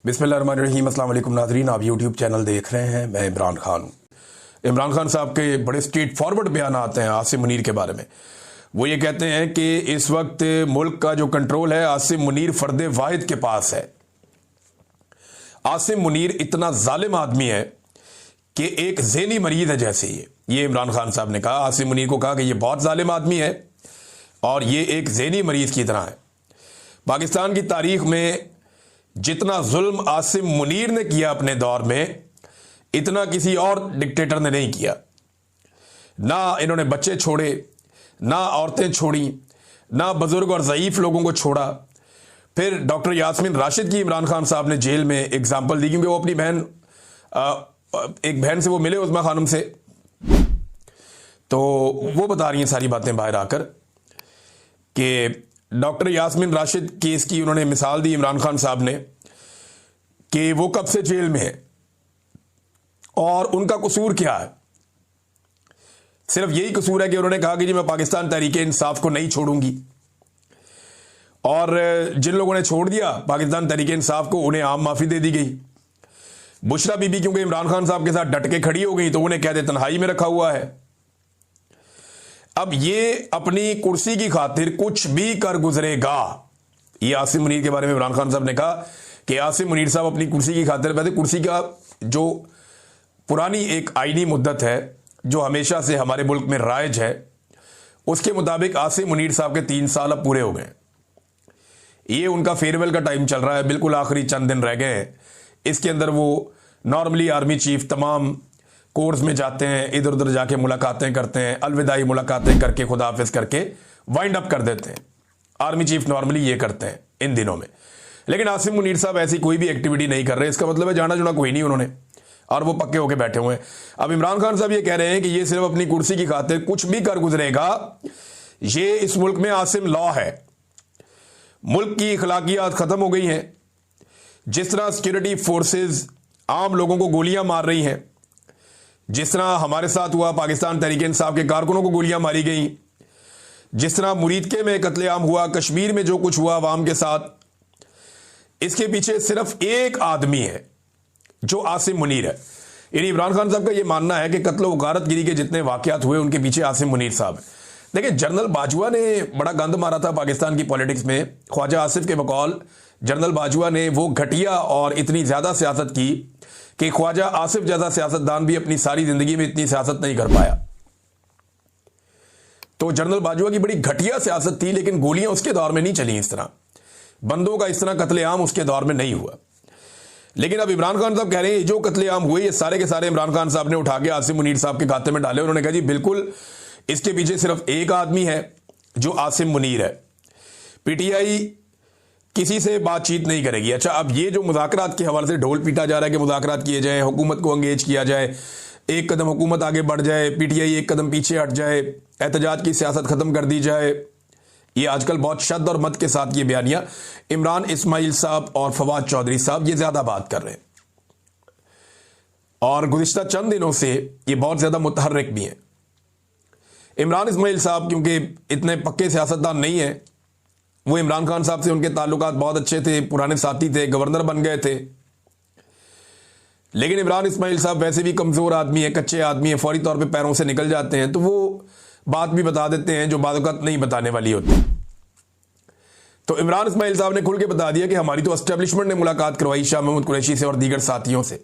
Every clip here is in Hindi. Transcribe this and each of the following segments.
बिस्मिल्लाहिर्रहमानिर्रहीम। अस्सलाम वालेकुम नाज़रीन, आप यूट्यूब चैनल देख रहे हैं। मैं इमरान खान हूँ। इमरान खान साहब के बड़े स्ट्रेट फॉरवर्ड बयान आते हैं आसिम मुनीर के बारे में। वो ये कहते हैं कि इस वक्त मुल्क का जो कंट्रोल है आसिम मुनीर फर्द वाहिद के पास है। आसिम मुनीर इतना जालिम आदमी है कि एक ज़हनी मरीज है जैसे ये इमरान खान साहब ने कहा। आसिम मुनीर को कहा कि ये बहुत जालिम आदमी है और ये एक ज़हनी मरीज की तरह है। पाकिस्तान की तारीख में जितना जुल्म आसिम मुनीर ने किया अपने दौर में, इतना किसी और डिक्टेटर ने नहीं किया। ना इन्होंने बच्चे छोड़े, ना औरतें छोड़ी, ना बुजुर्ग और ज़ईफ लोगों को छोड़ा। फिर डॉक्टर यास्मीन राशिद की इमरान खान साहब ने जेल में एग्जाम्पल दी, क्योंकि वो अपनी बहन एक बहन से वो मिले उस्मा खानम से, तो वो बता रही हैं सारी बातें बाहर आकर कि डॉक्टर यास्मीन राशिद केस की उन्होंने मिसाल दी इमरान खान साहब ने कि वो कब से जेल में है और उनका कसूर क्या है। सिर्फ यही कसूर है कि उन्होंने कहा कि जी मैं पाकिस्तान तहरीके इंसाफ को नहीं छोड़ूंगी, और जिन लोगों ने छोड़ दिया पाकिस्तान तहरीके इंसाफ को उन्हें आम माफी दे दी गई। बुशरा बीबी क्योंकि इमरान खान साहब के साथ डट के खड़ी हो गई तो उन्हें कहते तन्हाई में रखा हुआ है। अब ये अपनी कुर्सी की खातिर कुछ भी कर गुजरेगा। ये आसिम मुनीर के बारे में इमरान खान साहब ने कहा कि आसिम मुनीर साहब अपनी कुर्सी की खातिर, वैसे कुर्सी का जो पुरानी एक आईनी मुद्दत है जो हमेशा से हमारे मुल्क में राइज है, उसके मुताबिक आसिम मुनीर साहब के 3 साल अब पूरे हो गए। ये उनका फेयरवेल का टाइम चल रहा है, बिल्कुल आखिरी चंद दिन रह गए हैं। इसके अंदर वो नॉर्मली आर्मी चीफ तमाम कोर्स में जाते हैं, इधर उधर जाके मुलाकातें करते हैं, अलविदाई मुलाकातें करके खुदा हाफिज करके वाइंड अप कर देते हैं। आर्मी चीफ नॉर्मली ये करते हैं इन दिनों में। लेकिन आसिम मुनीर साहब ऐसी कोई भी एक्टिविटी नहीं कर रहे। इसका मतलब है जाना जुना कोई नहीं उन्होंने, और वो पक्के होके बैठे हुए हैं। अब इमरान खान साहब ये कह रहे हैं कि ये सिर्फ अपनी कुर्सी की खातिर कुछ भी कर गुजरेगा। ये इस मुल्क में आसिम लॉ है। मुल्क की अखलाकियात खत्म हो गई हैं। जिस तरह सिक्योरिटी फोर्सेस आम लोगों को गोलियां मार रही हैं, जिस तरह हमारे साथ हुआ पाकिस्तान तहरीक इंसाफ के कारकुनों को गोलियां मारी गई, जिस तरह मुरीदके में कत्लेआम हुआ, कश्मीर में जो कुछ हुआ अवाम के साथ, इसके पीछे सिर्फ एक आदमी है जो आसिम मुनीर है। यानी इमरान खान साहब का यह मानना है कि कत्ल गारतगिरी के जितने वाकयात हुए उनके पीछे आसिम मुनीर साहब है। देखिए, जनरल बाजवा ने बड़ा गंद मारा था पाकिस्तान की पॉलिटिक्स में। ख्वाजा आसिफ के बकौल जनरल बाजवा ने वो घटिया और इतनी ज्यादा सियासत की कि ख्वाजा आसिफ जैसा सियासतदान भी अपनी सारी जिंदगी में इतनी सियासत नहीं कर पाया। तो जनरल बाजवा की बड़ी घटिया सियासत थी, लेकिन गोलियां उसके दौर में नहीं चली। इस तरह बंदों का इस तरह कत्लेआम उसके दौर में नहीं हुआ। लेकिन अब इमरान खान साहब कह रहे हैं जो कत्लेआम हुए ये सारे के सारे इमरान खान साहब ने उठा के आसिम मुनीर साहब के खाते में डाले। उन्होंने कहा जी बिल्कुल इसके पीछे सिर्फ एक आदमी है जो आसिम मुनीर है। पीटीआई किसी से बातचीत नहीं करेगी। अच्छा, अब ये जो मुज़ाकरात के हवाले से ढोल पीटा जा रहा है कि मुज़ाकरात किए जाए, हुकूमत को एंगेज किया जाए, एक कदम हुकूमत आगे बढ़ जाए, पीटीआई एक कदम पीछे हट जाए, एहतजाज की सियासत खत्म कर दी जाए, ये आजकल बहुत शद्द और मत के साथ ये बयानियां इमरान इस्माइल साहब और फवाद चौधरी साहब ये ज्यादा बात कर रहे हैं, और गुज़िश्ता चंद दिनों से ये बहुत ज्यादा मुतहर्रिक भी हैं। इमरान इस्माइल साहब क्योंकि इतने पक्के सियासतदान नहीं है, वो इमरान खान साहब से उनके ताल्लुकात बहुत अच्छे थे, पुराने साथी थे, गवर्नर बन गए थे। लेकिन इमरान इस्माइल साहब वैसे भी कमजोर आदमी है, कच्चे आदमी है, फौरी तौर पे पैरों से निकल जाते हैं, तो वो बात भी बता देते हैं जो बात नहीं बताने वाली होती। तो इमरान इस्माइल साहब ने खुल के बता दिया कि हमारी तो एस्टेब्लिशमेंट ने मुलाकात करवाई शाह महमूद कुरैशी से और दीगर साथियों से,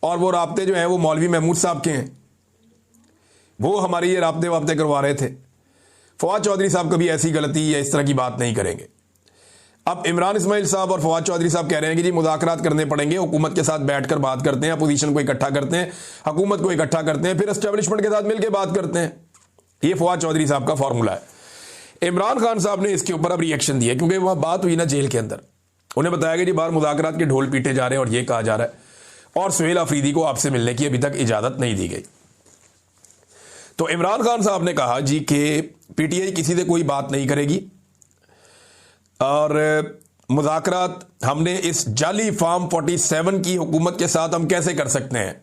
और वो राब्ते जो हैं वो मौलवी महमूद साहब के हैं, वो हमारे ये राब्ते वाब्ते करवा रहे थे। फवाद चौधरी साहब कभी ऐसी गलती या इस तरह की बात नहीं करेंगे। अब इमरान इस्माइल साहब और फवाद चौधरी साहब कह रहे हैं कि जी मुज़ाकरात करने पड़ेंगे, हुकूमत के साथ बैठकर बात करते हैं, अपोजिशन को इकट्ठा करते हैं, हुकूमत को इकट्ठा करते हैं, फिर एस्टेब्लिशमेंट के साथ मिलकर बात करते हैं। ये फवाद चौधरी साहब का फॉर्मूला है। इमरान खान साहब ने इसके ऊपर अब रिएक्शन दिया, क्योंकि वहां बात हुई ना जेल के अंदर। उन्हें बताया कि जी बाहर मुज़ाकरात के ढोल पीटे जा रहे हैं और ये कहा जा रहा है, और सुहेल अफरीदी को आपसे मिलने की अभी तक इजाजत नहीं दी गई। तो इमरान खान साहब ने कहा जी कि पीटीआई किसी से कोई बात नहीं करेगी, और मुज़ाकरात हमने इस जाली फार्म 47 की हुकूमत के साथ हम कैसे कर सकते हैं,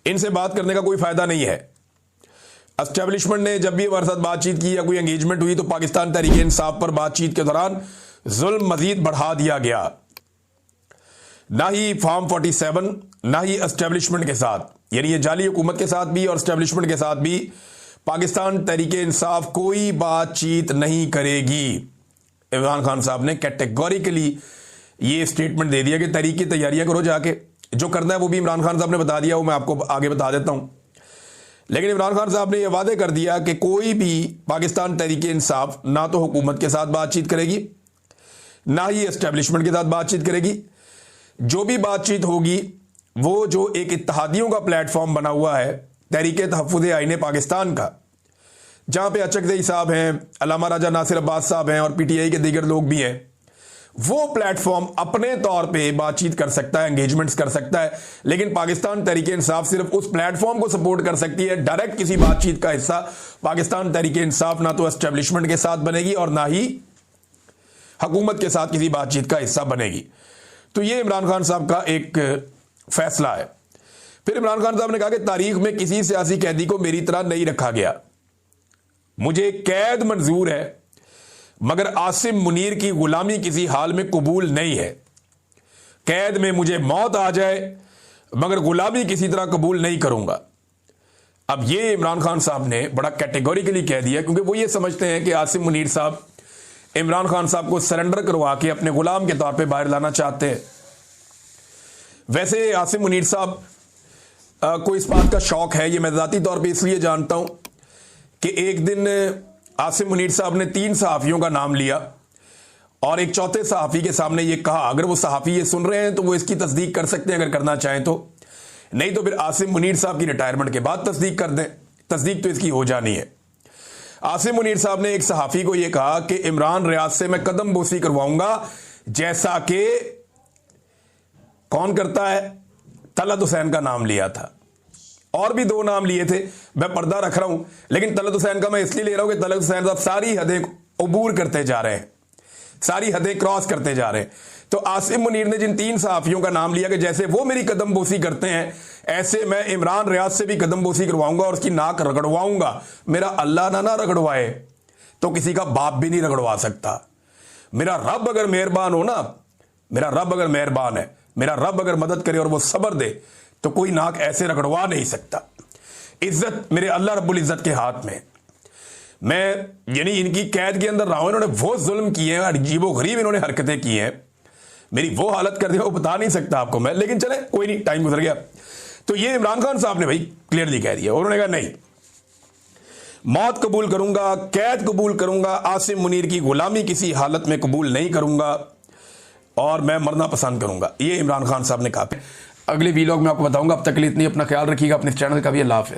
इनसे बात करने का कोई फायदा नहीं है। एस्टेब्लिशमेंट ने जब भी हमारे साथ बातचीत की या कोई एंगेजमेंट हुई तो पाकिस्तान तहरीक इंसाफ पर बातचीत के दौरान जुल्म मजीद बढ़ा दिया गया। ना ही फॉर्म 47, ना ही एस्टेब्लिशमेंट के साथ, यानी ये जाली हुकूमत के साथ भी और एस्टेब्लिशमेंट के साथ भी पाकिस्तान तहरीक इंसाफ कोई बातचीत नहीं करेगी। इमरान खान साहब ने कैटेगोरिकली ये स्टेटमेंट दे दिया कि तहरीक की तैयारियां करो, जाके जो करना है वो भी इमरान खान साहब ने बता दिया, वो मैं आपको आगे बता देता हूं। लेकिन इमरान खान साहब ने यह वादे कर दिया कि कोई भी पाकिस्तान तहरीक इंसाफ ना तो हुकूमत के साथ बातचीत करेगी, ना ही एस्टेब्लिशमेंट के साथ बातचीत करेगी। जो भी बातचीत होगी वो जो एक इत्तेहादियों का प्लेटफॉर्म बना हुआ है तहरीक तहफ़्फ़ुज़ आईन पाकिस्तान का, जहां पे अचकज़ई साहब हैं, अल्लामा राजा नासिर अब्बास साहब हैं और पीटीआई के दीगर लोग भी हैं, वो प्लेटफॉर्म अपने तौर पे बातचीत कर सकता है, एंगेजमेंट्स कर सकता है। लेकिन पाकिस्तान तहरीक इंसाफ सिर्फ उस प्लेटफॉर्म को सपोर्ट कर सकती है। डायरेक्ट किसी बातचीत का हिस्सा पाकिस्तान तहरीक इंसाफ ना तो एस्टेब्लिशमेंट के साथ बनेगी और ना ही हुकूमत के साथ किसी बातचीत का हिस्सा बनेगी। तो ये इमरान खान साहब का एक फैसला है। फिर इमरान खान साहब ने कहा कि तारीख में किसी सियासी कैदी को मेरी तरह नहीं रखा गया, मुझे कैद मंजूर है, मगर आसिम मुनीर की गुलामी किसी हाल में कबूल नहीं है। कैद में मुझे मौत आ जाए मगर गुलामी किसी तरह कबूल नहीं करूंगा। अब ये इमरान खान साहब ने बड़ा कैटेगोरिकली कह दिया, क्योंकि वो ये समझते हैं कि आसिम मुनीर साहब इमरान खान साहब को सरेंडर करवा के अपने गुलाम के तौर पे बाहर लाना चाहते हैं। वैसे आसिम मुनीर साहब को इस बात का शौक है, ये मैं ज़ाती तौर पे इसलिए जानता हूं कि एक दिन आसिम मुनीर साहब ने 3 सहाफ़ियों का नाम लिया और एक चौथे सहाफ़ी के सामने ये कहा, अगर वो सहाफ़ी ये सुन रहे हैं तो वो इसकी तस्दीक कर सकते हैं अगर करना चाहें तो, नहीं तो फिर आसिम मुनीर साहब की रिटायरमेंट के बाद तस्दीक कर दें। तस्दीक तो इसकी हो जानी है। आसिम मुनीर साहब ने एक सहाफ़ी को यह कहा कि इमरान रियाज से मैं कदम बोसी करवाऊंगा, जैसा कि कौन करता है, तलत हुसैन का नाम लिया था, और भी 2 नाम लिए थे, मैं पर्दा रख रहा हूं, लेकिन तलत हुसैन का मैं इसलिए ले रहा हूं कि तलत हुसैन साहब सारी हदें अबूर करते जा रहे हैं, सारी हदें क्रॉस करते जा रहे हैं। तो आसिम मुनीर ने जिन 3 सहाफ़ियों का नाम लिया कि जैसे वो मेरी कदम बोसी करते हैं, ऐसे मैं इमरान रियाज से भी कदम बोसी करवाऊंगा और उसकी नाक रगड़वाऊंगा। मेरा अल्लाह ना रगड़वाए तो किसी का बाप भी नहीं रगड़वा सकता। मेरा रब अगर मेहरबान हो ना, मेरा रब अगर मेहरबान है, मेरा रब अगर मदद करे और वो सब्र दे, तो कोई नाक ऐसे रगड़वा नहीं सकता। इज्जत मेरे अल्लाह रब्बुल इज्जत के हाथ में। मैं यानी इनकी कैद के अंदर रहा हूं, इन्होंने वो जुल्म किए हैं, अजीबो गरीब इन्होंने हरकतें की हैं, मेरी वो हालत कर दी वो बता नहीं सकता आपको मैं, लेकिन चले कोई नहीं, टाइम गुजर गया। तो ये इमरान खान साहब ने भाई क्लियरली कह दिया, उन्होंने कहा नहीं, मौत कबूल करूंगा, कैद कबूल करूंगा, आसिम मुनीर की गुलामी किसी हालत में कबूल नहीं करूंगा और मैं मरना पसंद करूंगा। ये इमरान खान साहब ने कहा। अगले वीलॉग में आपको बताऊंगा। अब तक के लिए इतनी, अपना ख्याल रखिएगा, अपने चैनल का भी। अल्लाह हाफ़िज़।